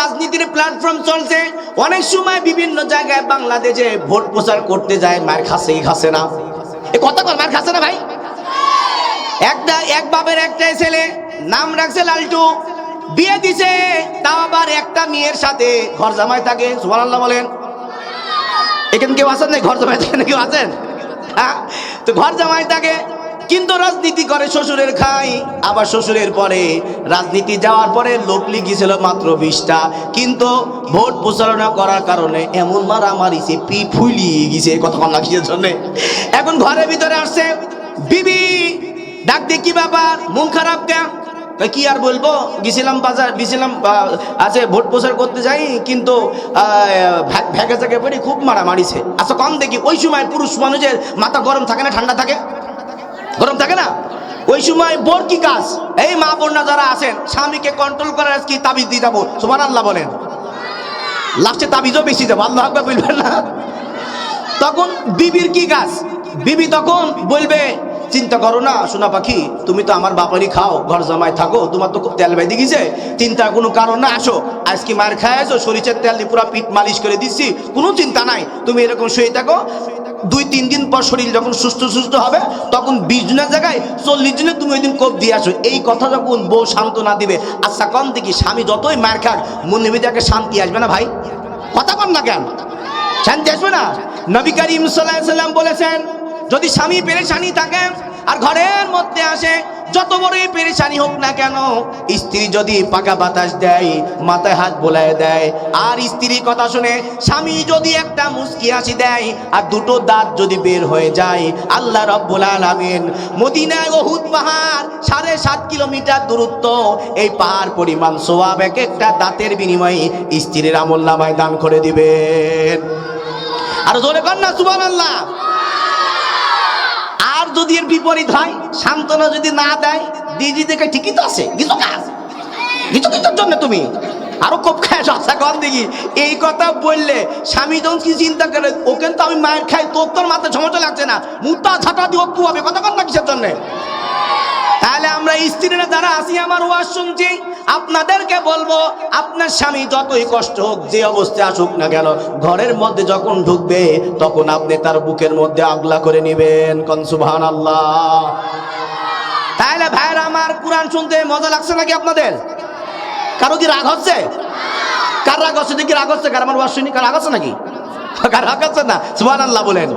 রাজনীতির প্ল্যাটফর্ম চলছে, অনেক সময় বিভিন্ন জায়গায় বাংলাদেশে ভোট প্রচার করতে যায়, মার খাচ্ছে কি খাচ্ছে না? এ কথা বল, মার খাচ্ছে না ভাই? এক বাপের একটাই ছেলে, নাম রাখছে লালটু, বিয়ে দিছে, তাও আবার একটা মেয়ের সাথে ঘর জামাই থাকে। সুবহানাল্লাহ বলেন। এখানে কেউ আছেন? ঘর জামাই থাকে কেউ আছেন? হ্যাঁ, তো ঘর জামাই থাকে, কিন্তু রাজনীতি করে, শ্বশুরের খাই, আবার শ্বশুরের পরে রাজনীতি যাওয়ার পরে লোক লিখেছিল মাত্র 20টা, কিন্তু ভোট প্রচারণা করার কারণে এমন মারামারিছে, পি ফুলিয়ে গেছে কতক্ষণ লাগছে জন্য। এখন ঘরের ভিতরে আসছে, বিবি ডাক দিয়ে, কি ব্যাপার, মন খারাপ কেন? কি আর বলবো, গেছিলাম বাজার, গেছিলাম আছে ভোট প্রচার করতে যাই, কিন্তু ভেগে জায়গায় পড়ি খুব মারামারিছে। আচ্ছা কম দেখি, ওই সময় পুরুষ মানুষের মাথা গরম থাকে না ঠান্ডা থাকে? গরম থাকে না? ওই সময় বোর কি কাজ? এই মা বোনরা যারা আছেন, স্বামীকে কন্ট্রোল করার কি তাবিজ দিয়ে যাবো? সুবহানাল্লাহ বলেন। লাস্টে তাবিজও বেশি যাবো, আল্লাহ আকবার বলবেন না? তখন বিবির কি কাজ? বিবি তখন বলবে, চিন্তা করো না সোনা পাখি, তুমি তো আমার বাপারই খাও, ঘর জামাই থাকো, তোমার তো খুব তেল বেঁধে গেছে, চিন্তার কোনো কারণ না, আসো আজকে মার খায় আসো, সরিষার তেল দিয়ে পুরো পিঠ মালিশ করে দিচ্ছি, কোনো চিন্তা নাই, তুমি এরকম শুয়ে থাকো, 2-3 দিন পর শরীর যখন সুস্থ সুস্থ হবে, তখন 20 দিনের জায়গায় 40 দিনে তুমি ওই দিন কোপ দিয়ে আসো। এই কথা যখন বউ সান্ত্বনা দিবে, আচ্ছা কম দেখি, স্বামী যতই মার খাক মনে ভিতরে একটা শান্তি আসবে না ভাই? কথা বল না কেন? শান্তি আসবে না? নবী করিম সাল্লাল্লাহু আলাইহি ওয়াসাল্লাম বলেছেন, যদি স্বামী পেরেশানি থাকে আর ঘরের মধ্যে আসে, যত বড়ই পেরেশানি হোক না কেন, স্ত্রী যদি পাকা বাতাস দেয়, মাথায় হাত বোলায় দেয়, আর স্ত্রীর কথা শুনে স্বামী যদি একটা মুস্কি হাসি দেয়, আর দুটো দাঁত যদি বের হয়ে যায়, আল্লাহ রাব্বুল আলামিন মদিনায় উহুদ পাহাড় 7.5 কিলোমিটার দূরত্ব, এই পাহাড় পরিমাণ সওয়াব এক একটা দাঁতের বিনিময়ে স্ত্রীর আমলনামায় দান করে দিবেন। আর জোরে কর না সুবহানাল্লাহ। আর যদি এর বিপরীত হয়, সান্ত্বনা যদি না দেয়, দিদি দেখে ঠিকই তো আছে, কিছু কাজ কিছু কিছুর জন্য তুমি আরো খুব খায় আশা কর দেখি। এই কথা বললে স্বামী যখন কি চিন্তা করে, ওকে তো আমি মায়ের খাই, তোর মাথায় সমস্যা লাগছে না, মুতা ঝাঁটা দিয়ে অপু হবে, কথা কর না কিসের জন্য? তাহলে আমরা স্ত্রীরা যারা আছি, আমার ওয়াজ শুনছি, আপনাদেরকে বলবো, আপনার স্বামী যতই কষ্ট হোক, যে অবস্থায় আসুক না কেন, ঘরের মধ্যে যখন ঢুকবে, তখন আপনি তার বুকের মধ্যে আগলা করে নেবেন। কোন সুবহানাল্লাহ। তাহলে ভাইরা আমার, কোরআন শুনতে মজা লাগছে নাকি আপনাদের? কারো কি রাগ হচ্ছে? কার রাগ হচ্ছে? দেখি রাগ হচ্ছে কার? আমার ওয়াজ শুনি কার রাগ হচ্ছে নাকি? কার রাগ হচ্ছে না? সুবহানাল্লাহ বলেন।